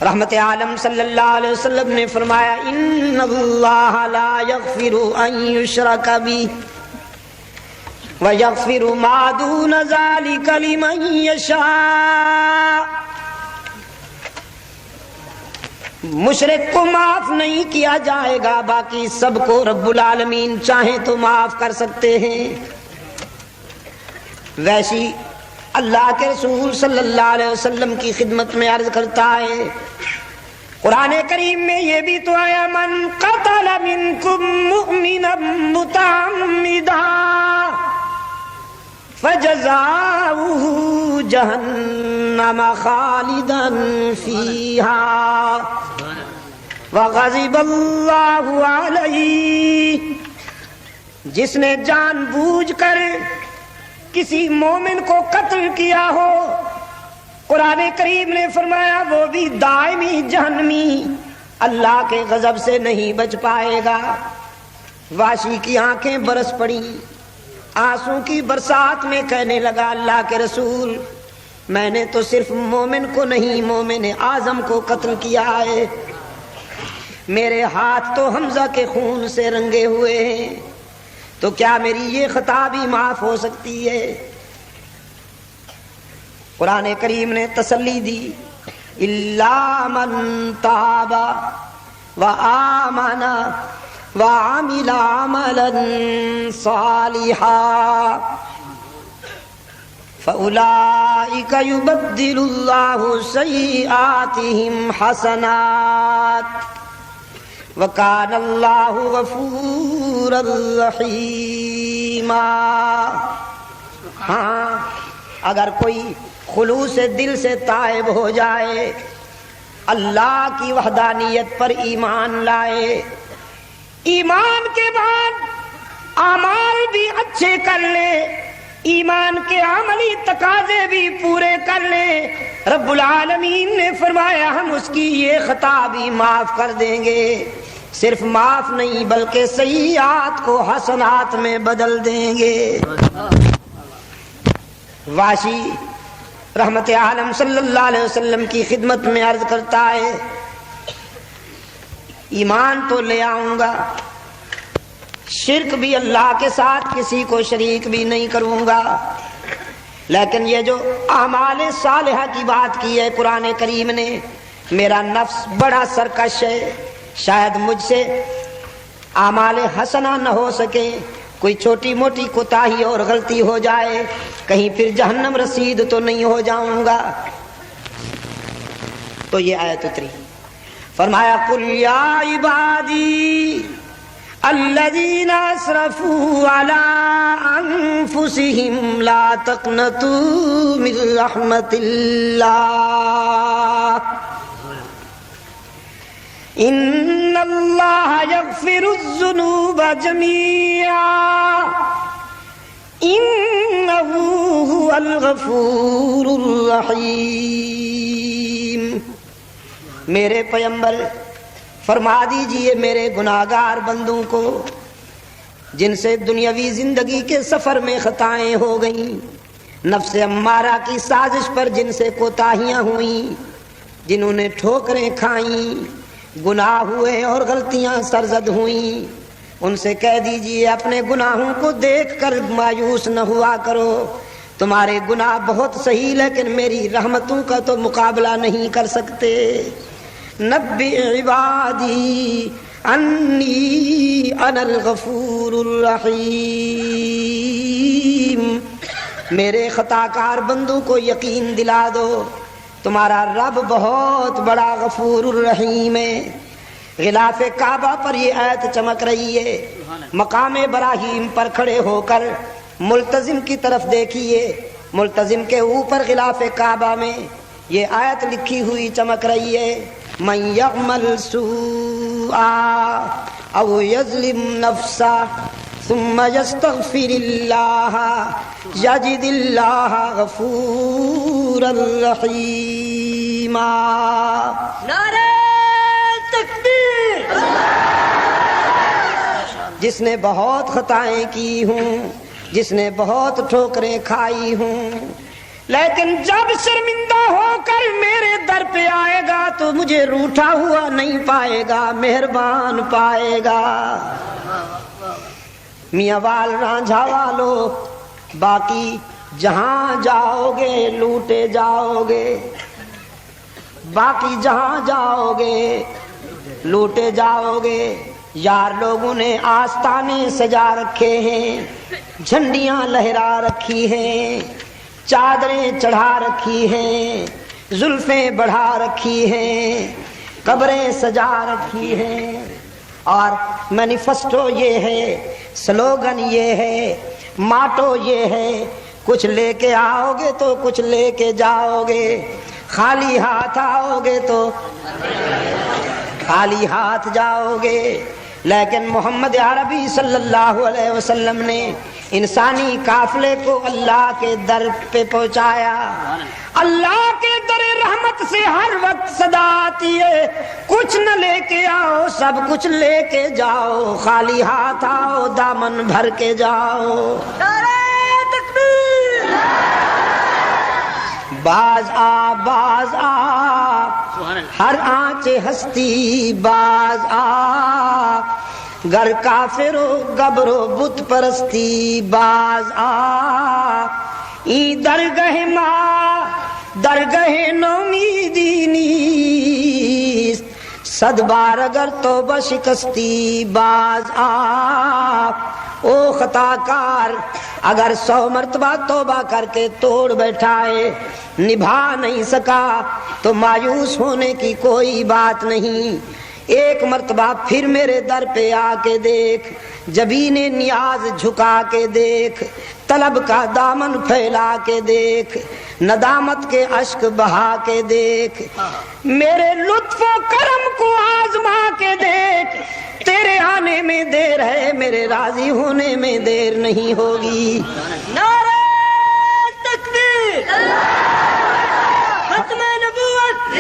رحمت عالم صلی اللہ علیہ وسلم نے فرمایا ان اللہ لا یغفر ان یشرک بہ ویغفر ما دون ذلک لمن یشاء. مشرک کو معاف نہیں کیا جائے گا، باقی سب کو رب العالمین چاہیں تو معاف کر سکتے ہیں. ویسی اللہ کے رسول صلی اللہ علیہ وسلم کی خدمت میں عرض کرتا ہے، قرآن کریم میں یہ بھی تو آیا من قتل منکم مؤمنا متعمدا فجزاؤہ جہنم خالدا فیہا وغضب اللہ علیہ. جس نے جان بوجھ کر کسی مومن کو قتل کیا ہو، قرآن کریم نے فرمایا وہ بھی دائمی جہنمی، اللہ کے غضب سے نہیں بچ پائے گا. واشی کی آنکھیں برس پڑی، آنسو کی برسات میں کہنے لگا اللہ کے رسول میں نے تو صرف مومن کو نہیں مومن اعظم کو قتل کیا ہے، میرے ہاتھ تو حمزہ کے خون سے رنگے ہوئے ہیں، تو کیا میری یہ خطا بھی معاف ہو سکتی ہے؟ قرآن کریم نے تسلی دی الا من تاب وآمن وعمل عملا صالحا فأولئك يبدل الله سيئاتهم حسنات وَكَانَ اللَّهُ غَفُورًا رَحِيمًا. ہاں اگر کوئی خلوص دل سے تائب ہو جائے، اللہ کی وحدانیت پر ایمان لائے، ایمان کے بعد اعمال بھی اچھے کر لے، ایمان کے عملی تقاضے بھی پورے کر لے، رب العالمین نے فرمایا ہم اس کی یہ خطا بھی معاف کر دیں گے. صرف معاف نہیں بلکہ سیئات کو حسنات میں بدل دیں گے. واشی رحمت عالم صلی اللہ علیہ وسلم کی خدمت میں عرض کرتا ہے ایمان تو لے آؤں گا، شرک بھی اللہ کے ساتھ کسی کو شریک بھی نہیں کروں گا، لیکن یہ جو اعمال صالحہ کی بات کی ہے قرآن کریم نے، میرا نفس بڑا سرکش ہے، شاید مجھ سے اعمال حسنہ نہ ہو سکے، کوئی چھوٹی موٹی کوتاہی اور غلطی ہو جائے، کہیں پھر جہنم رسید تو نہیں ہو جاؤں گا. تو یہ آیت اتری، فرمایا قل یا عبادی الذین اسرفوا علی انفسہم لا تقنطوا من رحمت اللہ ان اللہ یغفر الذنوب جمیعا انہ هو الغفور الرحیم. میرے پیغمبر فرما دیجئے میرے گناہگار بندوں کو جن سے دنیاوی زندگی کے سفر میں خطائیں ہو گئیں، نفس امارہ کی سازش پر جن سے کوتاہیاں ہوئیں، جنہوں نے ٹھوکریں کھائیں، گناہ ہوئے اور غلطیاں سرزد ہوئیں، ان سے کہہ دیجئے اپنے گناہوں کو دیکھ کر مایوس نہ ہوا کرو، تمہارے گناہ بہت صحیح لیکن میری رحمتوں کا تو مقابلہ نہیں کر سکتے. نبئ عبادی انی انا الغفور الرحیم. میرے خطا کار بندوں کو یقین دلا دو تمہارا رب بہت بڑا غفور الرحیم ہے. غلاف کعبہ پر یہ آیت چمک رہی ہے، مقام ابراہیم پر کھڑے ہو کر ملتزم کی طرف دیکھیے، ملتزم کے اوپر غلاف کعبہ میں یہ آیت لکھی ہوئی چمک رہی ہے من یعمل سوءا او یظلم نفسا ثم یستغفر اللہ یجد اللہ غفورا رحیما. نعرہ تکبیر. جس نے بہت خطائیں کی ہوں، جس نے بہت ٹھوکریں کھائی ہوں، لیکن جب شرمندہ ہو کر میرے در پہ آئے گا تو مجھے روٹھا ہوا نہیں پائے گا، مہربان پائے گا۔ میاں وال رانجھا والو، باقی جہاں جاؤ گے لوٹے جاؤ گے، باقی جہاں جاؤ گے لوٹے جاؤ گے۔ یار لوگوں نے آستانے سجا رکھے ہیں، جھنڈیاں لہرا رکھی ہیں، چادریں چڑھا رکھی ہیں، زلفیں بڑھا رکھی ہیں، قبریں سجا رکھی ہیں، اور مینیفیسٹو یہ ہے، سلوگن یہ ہے، ماٹو یہ ہے، کچھ لے کے آؤ گے تو کچھ لے کے جاؤ گے، خالی ہاتھ آؤ گے تو خالی ہاتھ جاؤ گے۔ لیکن محمد عربی صلی اللہ علیہ وسلم نے انسانی قافلے کو اللہ کے در پہ پہنچایا۔ اللہ کے در رحمت سے ہر وقت صدا آتی ہے، کچھ نہ لے کے آؤ سب کچھ لے کے جاؤ، خالی ہاتھ آؤ دامن بھر کے جاؤ۔ نعرہ تکبیر، باز آ ہر آنچ ہستی باز آ، گر کافر و گبر و بت پرستی باز آ، ای درگہ ماں درگہ نومیدی نیست، صد بار اگر توبہ شکستی باز آ۔ او خطا کار اگر 100 مرتبہ توبہ کر کے توڑ بیٹھائے نبھا نہیں سکا تو مایوس ہونے کی کوئی بات نہیں، ایک مرتبہ پھر میرے در پہ آ کے دیکھ، جبین نیاز جھکا کے دیکھ، طلب کا دامن پھیلا کے دیکھ، ندامت کے اشک بہا کے دیکھ، میرے لطف و کرم کو آزما کے دیکھ، تیرے آنے میں دیر ہے میرے راضی ہونے میں دیر نہیں ہوگی۔ نعرہ تکبیر، ختم نبوت،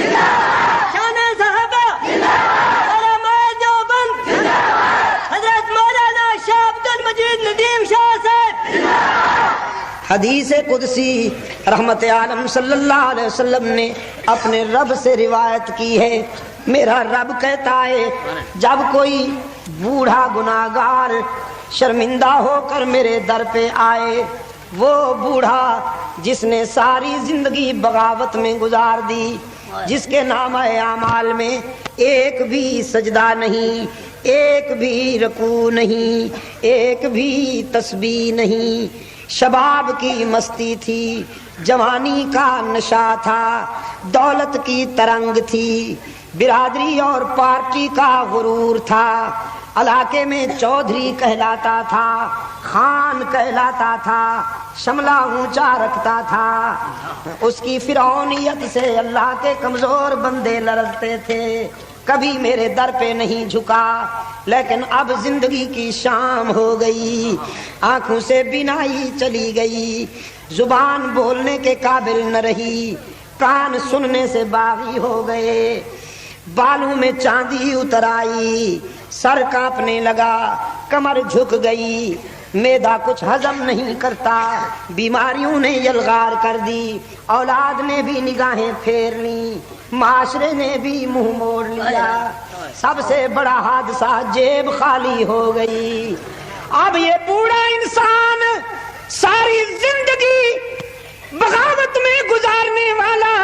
شان صحابہ، علماء دیوبند، حضرت مولانا شاہ عبد المجید ندیم شاہ صاحب۔ حدیث قدسی رحمت عالم صلی اللہ علیہ وسلم نے اپنے رب سے روایت کی ہے، میرا رب کہتا ہے جب کوئی بوڑھا گناہگار شرمندہ ہو کر میرے در پہ آئے، وہ بوڑھا جس نے ساری زندگی بغاوت میں گزار دی، جس کے نامہ اعمال میں ایک بھی سجدہ نہیں، ایک بھی رکوع نہیں، ایک بھی تسبیح نہیں، شباب کی مستی تھی، جوانی کا نشہ تھا، دولت کی ترنگ تھی، برادری اور پارٹی کا غرور تھا، علاقے میں چودھری کہلاتا تھا، خان کہلاتا تھا، شملہ اونچا رکھتا تھا، اس کی فرعونیت سے اللہ کے کمزور بندے لرزتے تھے، کبھی میرے در پہ نہیں جھکا، لیکن اب زندگی کی شام ہو گئی، آنکھوں سے بینائی چلی گئی، زبان بولنے کے قابل نہ رہی، کان سننے سے باغی ہو گئے، بالوں میں چاندی اتر آئی، سر کانپنے لگا، کمر جھک گئی، معدہ کچھ ہضم نہیں کرتا، بیماریوں نے یلغار کر دی، اولاد نے بھی نگاہیں پھیر لی، معاشرے نے بھی منہ موڑ لیا، سب سے بڑا حادثہ جیب خالی ہو گئی۔ اب یہ بوڑھا انسان ساری زندگی بغاوت میں گزارنے والا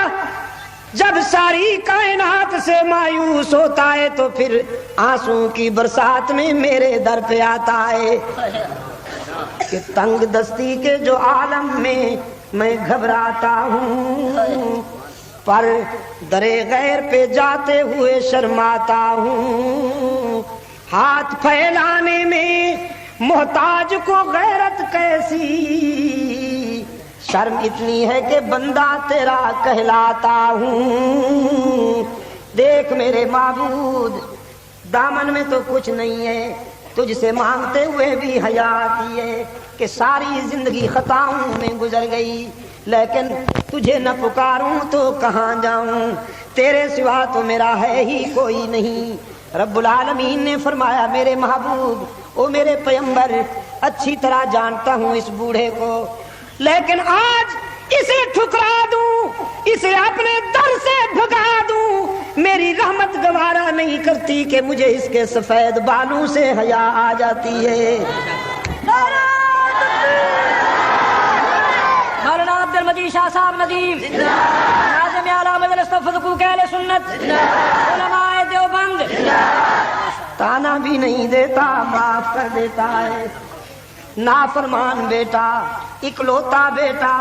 جب ساری کائنات سے مایوس ہوتا ہے تو پھر آنسوں کی برسات میں میرے در پہ آتا ہے کہ تنگ دستی کے جو عالم میں گھبراتا ہوں، پر درے غیر پہ جاتے ہوئے شرماتا ہوں، ہاتھ پھیلانے میں محتاج کو غیرت کیسی، شرم اتنی ہے کہ بندہ تیرا کہلاتا ہوں۔ دیکھ میرے معبود، دامن میں تو کچھ نہیں ہے، تجھ سے مانگتے ہوئے بھی حیا آتی ہے کہ ساری زندگی خطاؤں میں گزر گئی، لیکن تجھے نہ پکاروں تو کہاں جاؤں، تیرے سوا تو میرا ہے ہی کوئی نہیں۔ رب العالمین نے فرمایا میرے محبوب، او میرے پیغمبر، اچھی طرح جانتا ہوں اس بوڑھے کو، لیکن آج اسے ٹھکرا دوں، اسے اپنے در سے بھگا دوں، میری رحمت گوارا نہیں کرتی کہ مجھے اس کے سفید بالوں سے حیا آ جاتی ہے۔ مولانا عبد المجید شاہ صاحب ندیم، ناظم اعلیٰ مجلس حقوق اہل سنت، علماء دیوبند، تانا بھی نہیں دیتا، معاف کر دیتا ہے۔ نافرمان بیٹا، اکلوتا بیٹا،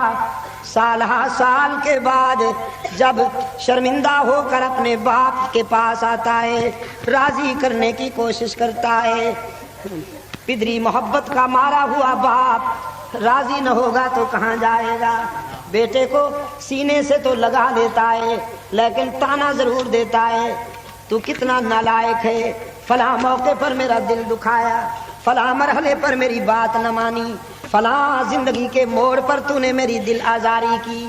سال ہا سال کے بعد جب شرمندہ ہو کر اپنے باپ کے پاس آتا ہے، راضی کرنے کی کوشش کرتا ہے، پدری محبت کا مارا ہوا باپ راضی نہ ہوگا تو کہاں جائے گا؟ بیٹے کو سینے سے تو لگا لیتا ہے لیکن تانا ضرور دیتا ہے، تو کتنا نالائق ہے، فلاں موقع پر میرا دل دکھایا، فلاں مرحلے پر میری بات نہ مانی، فلاں زندگی کے موڑ پر تو نے میری دل آزاری کی۔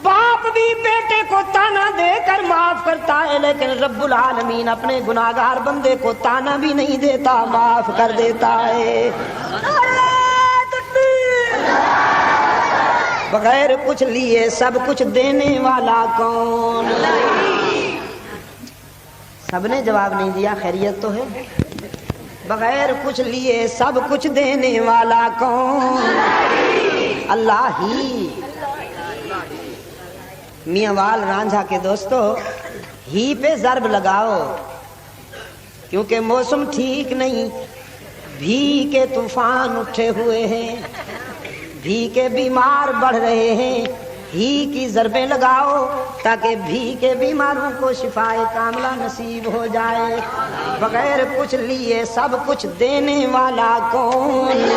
باپ بھی بیٹے کو تانا دے کر معاف کرتا ہے لیکن رب العالمین اپنے گناہگار بندے کو تانا بھی نہیں دیتا، معاف کر دیتا ہے۔ بغیر کچھ لیے سب کچھ دینے والا کون؟ سب نے جواب نہیں دیا، خیریت تو ہے؟ بغیر کچھ لیے سب کچھ دینے والا کون؟ اللہ ہی۔ میاں وال رانجھا کے دوستو، ہی پہ ضرب لگاؤ کیونکہ موسم ٹھیک نہیں، بھی کے طوفان اٹھے ہوئے ہیں، بھی کے بیمار بڑھ رہے ہیں، ہی کی ضربیں لگاؤ تاکہ بھی کے بیماروں کو شفائے کاملہ نصیب ہو جائے۔ بغیر کچھ لیے سب کچھ دینے والا کون؟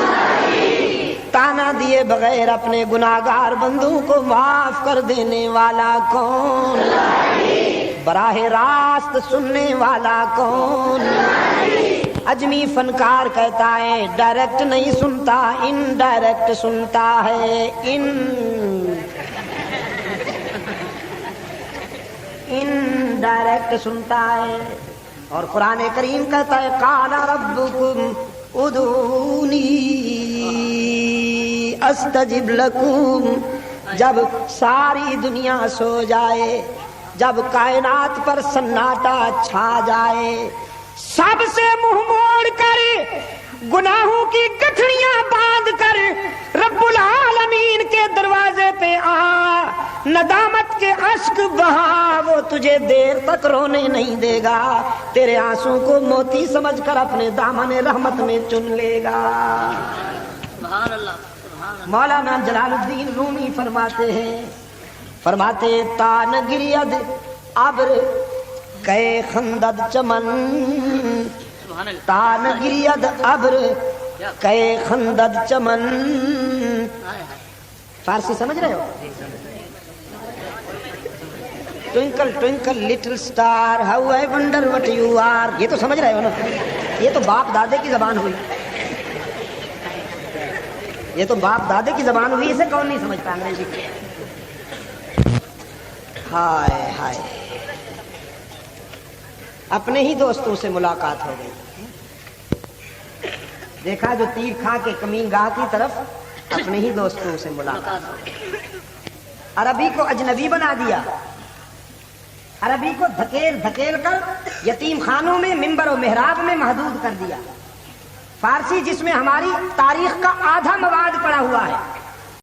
تانا دیے بغیر اپنے گناہگار بندوں کو معاف کر دینے والا کون؟ براہ راست سننے والا کون؟ اجمی فنکار کہتا ہے ڈائریکٹ نہیں سنتا، انڈائریکٹ سنتا ہے، انڈائریکٹ سنتا ہے۔ اور قرآن کریم کہتا ہے قال ربکم ادعونی استجب لکم۔ جب ساری دنیا سو جائے، جب کائنات پر سناٹا چھا جائے، سب سے منہ موڑ کر گناہوں کی گٹھڑیاں باندھ کر رب العالمین کے دروازے پہ آ، ندامت کے اشک بہا، وہ تجھے دیر تک رونے نہیں دے گا، تیرے آنسوں کو موتی سمجھ کر اپنے دامن رحمت میں چن لے گا۔ سبحان اللہ۔ مولانا جلال الدین رومی فرماتے ہیں، فرماتے تان گرید ابر کئے خندد چمن، تان گرید ابر کئے خندد چمن۔ فارسی سمجھ رہے ہو؟ Twinkle twinkle little star how I wonder what you are, یہ تو سمجھ رہے ہو نا؟ یہ تو باپ دادے کی زبان ہوئی، یہ تو باپ دادے کی زبان ہوئی، اسے کون نہیں سمجھتا انگریزی؟ ہائے ہائے، اپنے ہی دوستوں سے ملاقات ہو گئی، دیکھا جو تیر کھا کے کمین گاہ کی طرف، اپنے ہی دوستوں سے ملاقات ہو گئی۔ عربی کو اجنبی بنا دیا، عربی کو دھکیل دھکیل کر یتیم خانوں میں منبر و محراب میں محدود کر دیا۔ فارسی جس میں ہماری تاریخ کا آدھا مواد پڑا ہوا ہے،